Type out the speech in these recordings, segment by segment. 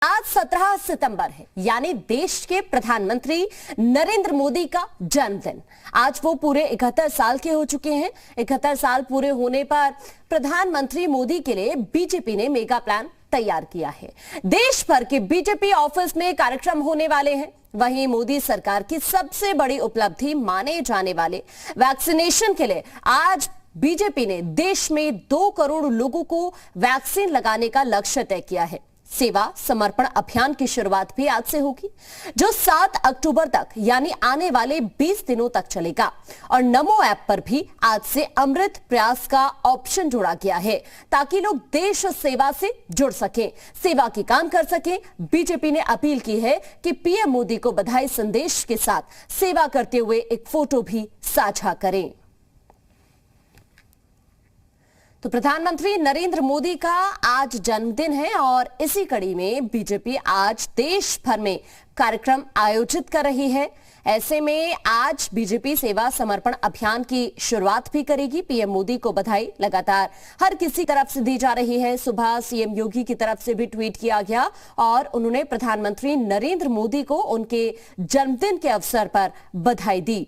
आज 17 सितंबर है, यानी देश के प्रधानमंत्री नरेंद्र मोदी का जन्मदिन। आज वो पूरे 71 साल के हो चुके हैं। 71 साल पूरे होने पर प्रधानमंत्री मोदी के लिए बीजेपी ने मेगा प्लान तैयार किया है। देश भर के बीजेपी ऑफिस में कार्यक्रम होने वाले हैं। वहीं मोदी सरकार की सबसे बड़ी उपलब्धि माने जाने वाले वैक्सीनेशन के लिए आज बीजेपी ने देश में 2 करोड़ लोगों को वैक्सीन लगाने का लक्ष्य तय किया है। सेवा समर्पण अभियान की शुरुआत भी आज से होगी, जो 7 अक्टूबर तक यानी आने वाले 20 दिनों तक चलेगा। और नमो ऐप पर भी आज से अमृत प्रयास का ऑप्शन जोड़ा गया है, ताकि लोग देश सेवा से जुड़ सकें, सेवा की काम कर सकें। बीजेपी ने अपील की है कि पीएम मोदी को बधाई संदेश के साथ सेवा करते हुए एक फोटो भी साझा करें। तो प्रधानमंत्री नरेंद्र मोदी का आज जन्मदिन है और इसी कड़ी में बीजेपी आज देश भर में कार्यक्रम आयोजित कर रही है। ऐसे में आज बीजेपी सेवा समर्पण अभियान की शुरुआत भी करेगी। पीएम मोदी को बधाई लगातार हर किसी तरफ से दी जा रही है। सुबह सीएम योगी की तरफ से भी ट्वीट किया गया और उन्होंने प्रधानमंत्री नरेंद्र मोदी को उनके जन्मदिन के अवसर पर बधाई दी।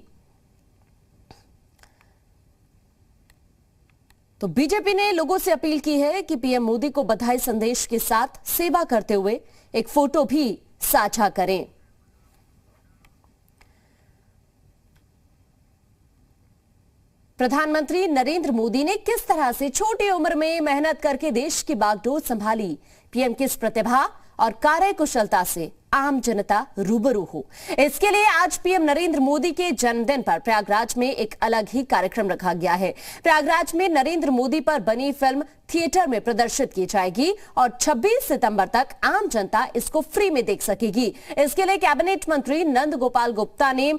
तो बीजेपी ने लोगों से अपील की है कि पीएम मोदी को बधाई संदेश के साथ सेवा करते हुए एक फोटो भी साझा करें। प्रधानमंत्री नरेंद्र मोदी ने किस तरह से छोटी उम्र में मेहनत करके देश की बागडोर संभाली, पीएम किस प्रतिभा और कार्यकुशलता से आम जनता रूबरू हो, इसके लिए आज पीएम नरेंद्र मोदी के जन्मदिन पर प्रयागराज में एक अलग ही कार्यक्रम रखा गया है। प्रयागराज में नरेंद्र मोदी पर बनी फिल्म थिएटर में प्रदर्शित की जाएगी और 26 सितंबर तक आम जनता इसको फ्री में देख सकेगी। इसके लिए कैबिनेट मंत्री नंद गोपाल गुप्ता ने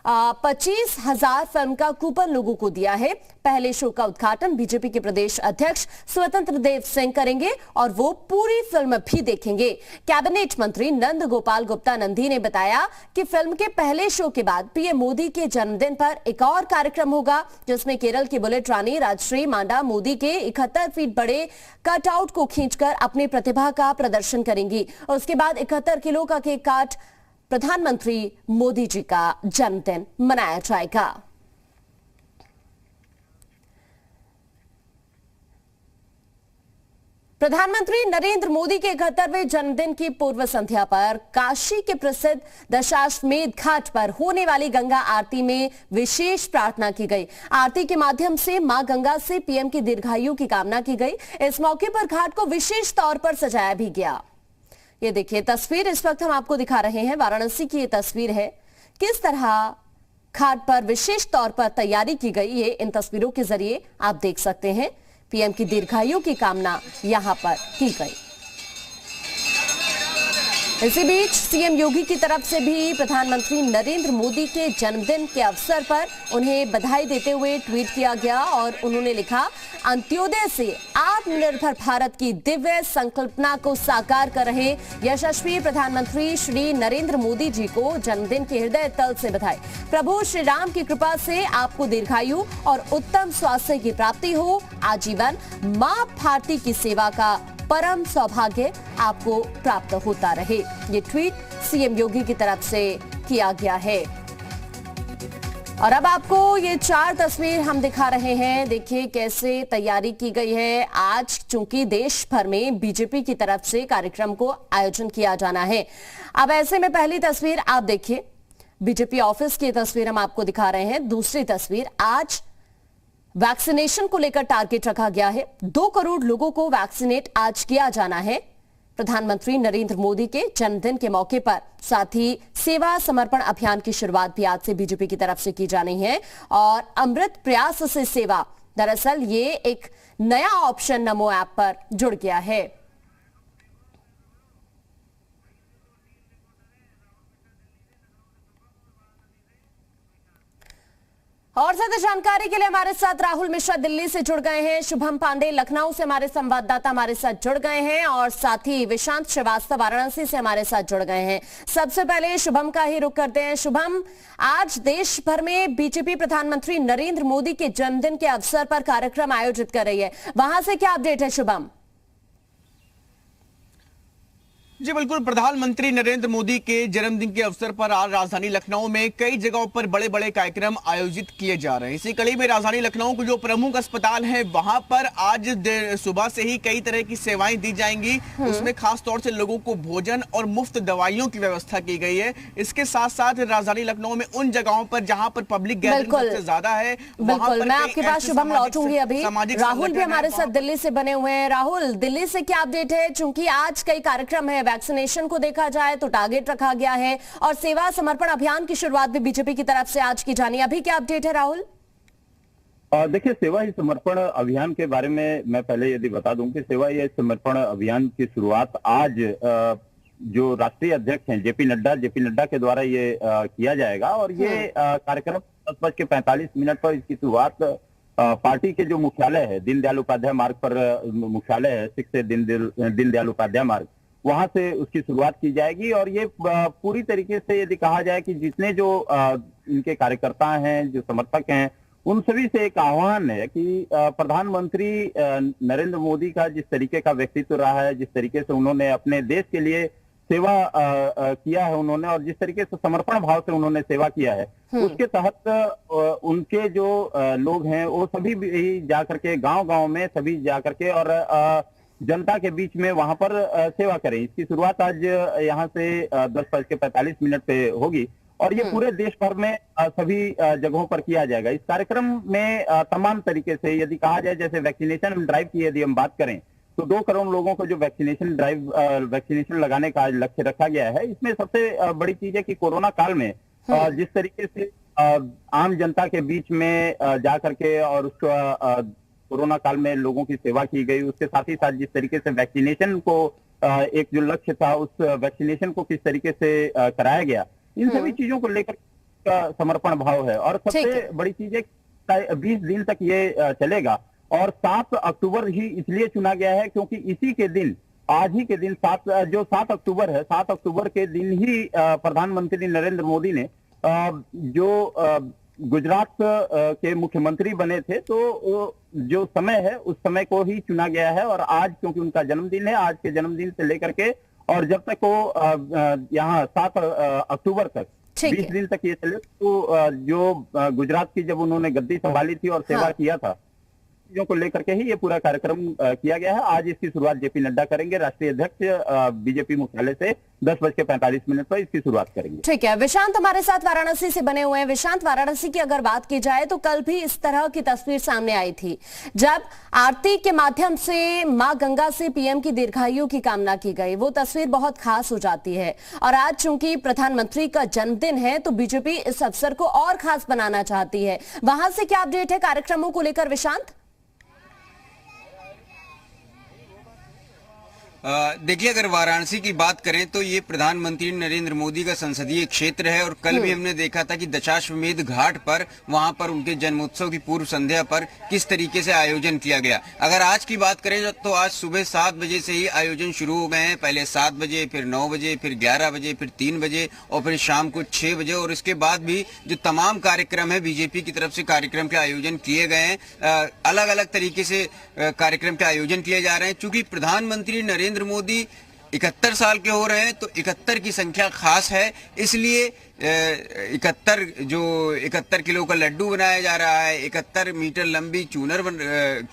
25,000 फिल्म का कूपन लोगों को दिया है। पहले शो का उद्घाटन बीजेपी के प्रदेश अध्यक्ष स्वतंत्र देव सिंह करेंगे और वो पूरी फिल्म भी देखेंगे। कैबिनेट मंत्री नंद गोपाल गुप्ता नंदी ने बताया कि फिल्म के पहले शो के बाद पीएम मोदी के जन्मदिन पर एक और कार्यक्रम होगा, जिसमें केरल की बुलेट रानी राजश्री मांडा मोदी के 71 फीट बड़े कटआउट को खींचकर अपनी प्रतिभा का प्रदर्शन करेंगी। उसके बाद 71 किलो का केक काट प्रधानमंत्री मोदी जी का जन्मदिन मनाया जाएगा। प्रधानमंत्री नरेंद्र मोदी के 71वें जन्मदिन की पूर्व संध्या पर काशी के प्रसिद्ध दशाश्वमेध घाट पर होने वाली गंगा आरती में विशेष प्रार्थना की गई। आरती के माध्यम से मां गंगा से पीएम की दीर्घायु की कामना की गई। इस मौके पर घाट को विशेष तौर पर सजाया भी गया। ये देखिए तस्वीर इस वक्त हम आपको दिखा रहे हैं, वाराणसी की ये तस्वीर है। किस तरह घाट पर विशेष तौर पर तैयारी की गई है, इन तस्वीरों के जरिए आप देख सकते हैं। पीएम की दीर्घायु की कामना यहां पर की गई। इसी बीच सीएम योगी की तरफ से भी प्रधानमंत्री नरेंद्र मोदी के जन्मदिन के अवसर पर उन्हें बधाई देते हुए ट्वीट किया गया और उन्होंने लिखा, अंत्योदय से आत्मनिर्भर भारत की दिव्य संकल्पना को साकार कर रहे यशस्वी प्रधानमंत्री श्री नरेंद्र मोदी जी को जन्मदिन के हृदय तल से बधाई। प्रभु श्री राम की कृपा से आपको दीर्घायु और उत्तम स्वास्थ्य की प्राप्ति हो। आजीवन मां भारती की सेवा का परम सौभाग्य आपको प्राप्त होता रहे। ये ट्वीट सीएम योगी की तरफ से किया गया है। और अब आपको ये 4 तस्वीर हम दिखा रहे हैं। देखिए कैसे तैयारी की गई है। आज चूंकि देश भर में बीजेपी की तरफ से कार्यक्रम को आयोजन किया जाना है। अब ऐसे में पहली तस्वीर आप देखिए, बीजेपी ऑफिस की तस्वीर हम आपको दिखा रहे हैं। दूसरी तस्वीर, आज वैक्सीनेशन को लेकर टारगेट रखा गया है। 2 करोड़ लोगों को वैक्सीनेट आज किया जाना है प्रधानमंत्री नरेंद्र मोदी के जन्मदिन के मौके पर। साथ ही सेवा समर्पण अभियान की शुरुआत भी आज से बीजेपी की तरफ से की जानी है। और अमृत प्रयास से सेवा, दरअसल ये एक नया ऑप्शन नमो ऐप पर जुड़ गया है। और ज्यादा जानकारी के लिए हमारे साथ राहुल मिश्रा दिल्ली से जुड़ गए हैं, शुभम पांडे लखनऊ से हमारे संवाददाता हमारे साथ जुड़ गए हैं और साथ ही विशांत श्रीवास्तव वाराणसी से हमारे साथ जुड़ गए हैं। सबसे पहले शुभम का ही रुख करते हैं। शुभम, आज देश भर में बीजेपी प्रधानमंत्री नरेंद्र मोदी के जन्मदिन के अवसर पर कार्यक्रम आयोजित कर रही है, वहां से क्या अपडेट है शुभम? जी बिल्कुल, प्रधानमंत्री नरेंद्र मोदी के जन्मदिन के अवसर पर आज राजधानी लखनऊ में कई जगहों पर बड़े बड़े कार्यक्रम आयोजित किए जा रहे हैं। इसी कड़ी में राजधानी लखनऊ के जो प्रमुख अस्पताल है वहां पर आज सुबह से ही कई तरह की सेवाएं दी जाएंगी। उसमें खास तौर से लोगों को भोजन और मुफ्त दवाइयों की व्यवस्था की गई है। इसके साथ साथ राजधानी लखनऊ में उन जगहों पर जहां पर पब्लिक गैदरिंग सबसे ज्यादा है, बिल्कुल मैं आपके पास शुभम लौटूंगी। अभी राहुल भी हमारे साथ दिल्ली से बने हुए हैं। राहुल, दिल्ली से क्या अपडेट है? चूंकि आज कई कार्यक्रम है, वैक्सीनेशन को देखा जाए तो टारगेट रखा गया है और सेवा समर्पण अभियान की शुरुआत भी बीजेपी की तरफ से आज की जानी। अभी क्या अपडेट है राहुल? देखिए, सेवा ही समर्पण अभियान के बारे में मैं पहले यदि बता दूं कि सेवा ही समर्पण अभियान की शुरुआत आज जो राष्ट्रीय अध्यक्ष हैं जेपी नड्डा के द्वारा ये किया जाएगा और ये कार्यक्रम 10:45 पर इसकी शुरुआत पार्टी के जो मुख्यालय है दीनदयाल उपाध्याय मार्ग पर मुख्यालय है, 6 से दीनदयाल उपाध्याय मार्ग, वहां से उसकी शुरुआत की जाएगी। और ये पूरी तरीके से यदि कहा जाए कि जितने जो इनके कार्यकर्ता हैं, जो समर्थक हैं, उन सभी से एक आह्वान है कि प्रधानमंत्री नरेंद्र मोदी का जिस तरीके का व्यक्तित्व रहा है, जिस तरीके से उन्होंने अपने देश के लिए सेवा किया है उन्होंने, और जिस तरीके से समर्पण भाव से उन्होंने सेवा किया है, उसके तहत उनके जो लोग हैं वो सभी भी जा करके गांव-गांव में सभी जा करके और जनता के बीच में वहां पर सेवा करें। इसकी शुरुआत आज यहाँ से 10:45 पे होगी और ये पूरे देश भर में सभी जगहों पर किया जाएगा। इस कार्यक्रम में तमाम तरीके से यदि कहा जाए, जैसे वैक्सीनेशन ड्राइव की यदि हम बात करें तो 2 करोड़ लोगों को जो वैक्सीनेशन लगाने का लक्ष्य रखा गया है। इसमें सबसे बड़ी चीज है कि कोरोना काल में जिस तरीके से आम जनता के बीच में जा करके और उसका कोरोना काल में लोगों की सेवा की गई, उसके साथ ही साथ जिस तरीके से वैक्सीनेशन को एक जो लक्ष्य था उस वैक्सीनेशन को किस तरीके से कराया गया, इन सभी चीजों को लेकर समर्पण भाव है। और सबसे बड़ी चीज है 20 दिन तक ये चलेगा और 7 अक्टूबर ही इसलिए चुना गया है क्योंकि इसी के दिन, आज ही के दिन 7 अक्टूबर है, 7 अक्टूबर के दिन ही प्रधानमंत्री नरेंद्र मोदी ने जो गुजरात के मुख्यमंत्री बने थे, तो जो समय है उस समय को ही चुना गया है। और आज क्योंकि उनका जन्मदिन है, आज के जन्मदिन से लेकर के और जब तक वो यहाँ 7 अक्टूबर तक 20 दिन तक ये चले, तो जो गुजरात की जब उन्होंने गद्दी संभाली थी और सेवा किया था, चीजों को लेकर के ही ये पूरा कार्यक्रम किया गया है। आज इसकी शुरुआत जेपी नड्डा करेंगे, राष्ट्रीय अध्यक्ष बीजेपी मुख्यालय से 10:45 पर इसकी शुरुआत करेंगे। ठीक है, विशांत हमारे साथ वाराणसी से बने हुए हैं। विशांत, वाराणसी की अगर बात की जाए तो कल भी इस तरह की तस्वीर सामने आई थी जब आरती के माध्यम से मां गंगा से पीएम की दीर्घायु की कामना की गई। वो तस्वीर बहुत खास हो जाती है और आज चूंकि प्रधानमंत्री का जन्मदिन है तो बीजेपी इस अवसर को और खास बनाना चाहती है। वहां से क्या अपडेट है कार्यक्रमों को लेकर विशांत? देखिए, अगर वाराणसी की बात करें तो ये प्रधानमंत्री नरेंद्र मोदी का संसदीय क्षेत्र है और कल भी हमने देखा था कि दशाश्वमेध घाट पर वहां पर उनके जन्मोत्सव की पूर्व संध्या पर किस तरीके से आयोजन किया गया। अगर आज की बात करें तो आज सुबह 7 बजे से ही आयोजन शुरू हो गए हैं। पहले 7 बजे, फिर 9 बजे, फिर 11 बजे, फिर 3 बजे और फिर शाम को 6 बजे। और इसके बाद भी जो तमाम कार्यक्रम है बीजेपी की तरफ से कार्यक्रम के आयोजन किए गए हैं। अलग अलग तरीके से कार्यक्रम के आयोजन किए जा रहे हैं। चूंकि प्रधानमंत्री नरेंद्र मोदी 71 साल के हो रहे हैं तो 71 की संख्या खास है, इसलिए 71 किलो का लड्डू बनाया जा रहा है। 71 मीटर लंबी चूनर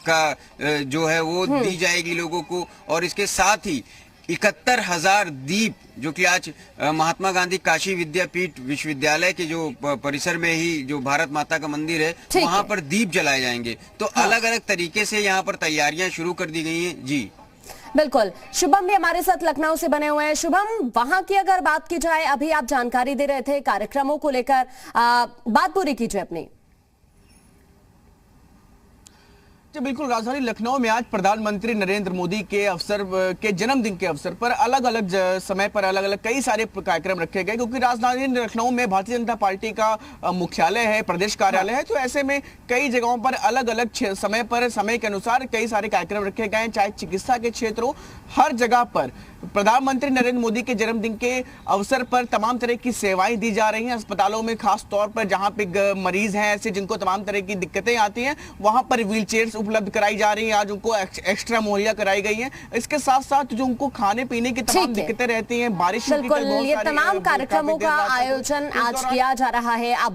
का जो है वो दी जाएगी लोगों को। और इसके साथ ही 71,000 दीप, जो कि आज महात्मा गांधी काशी विद्यापीठ विश्वविद्यालय के जो परिसर में ही जो भारत माता का मंदिर है वहां पर दीप जलाए जाएंगे। तो अलग अलग तरीके से यहाँ पर तैयारियां शुरू कर दी गई हैं। जी बिल्कुल, शुभम भी हमारे साथ लखनऊ से बने हुए हैं। शुभम, वहां की अगर बात की जाए, अभी आप जानकारी दे रहे थे कार्यक्रमों को लेकर, बात पूरी कीजिए अपनी। जी बिल्कुल, राजधानी लखनऊ में आज प्रधानमंत्री नरेंद्र मोदी के जन्मदिन के अवसर पर अलग अलग समय पर अलग अलग कई सारे कार्यक्रम रखे गए, क्योंकि राजधानी लखनऊ में भारतीय जनता पार्टी का मुख्यालय है, प्रदेश कार्यालय है। तो ऐसे में कई जगहों पर अलग अलग समय के अनुसार कई सारे कार्यक्रम रखे गए हैं, चाहे चिकित्सा के क्षेत्र हो, हर जगह पर प्रधानमंत्री नरेंद्र मोदी के जन्मदिन के अवसर पर तमाम तरह की सेवाएं दी जा रही हैं अस्पतालों में, खास तौर पर जहां पे मरीज हैं ऐसे जिनको तमाम तरह की दिक्कतें आती हैं, वहां पर व्हील चेयर्स उपलब्ध कराई जा रही हैं, आज उनको एक्स्ट्रा मुहैया कराई गई हैं। इसके साथ साथ जो उनको खाने पीने की तमाम दिक्कतें रहती हैं, बारिश बिल्कुल, ये तमाम कार्यक्रमों का आयोजन आज किया जा रहा है। आप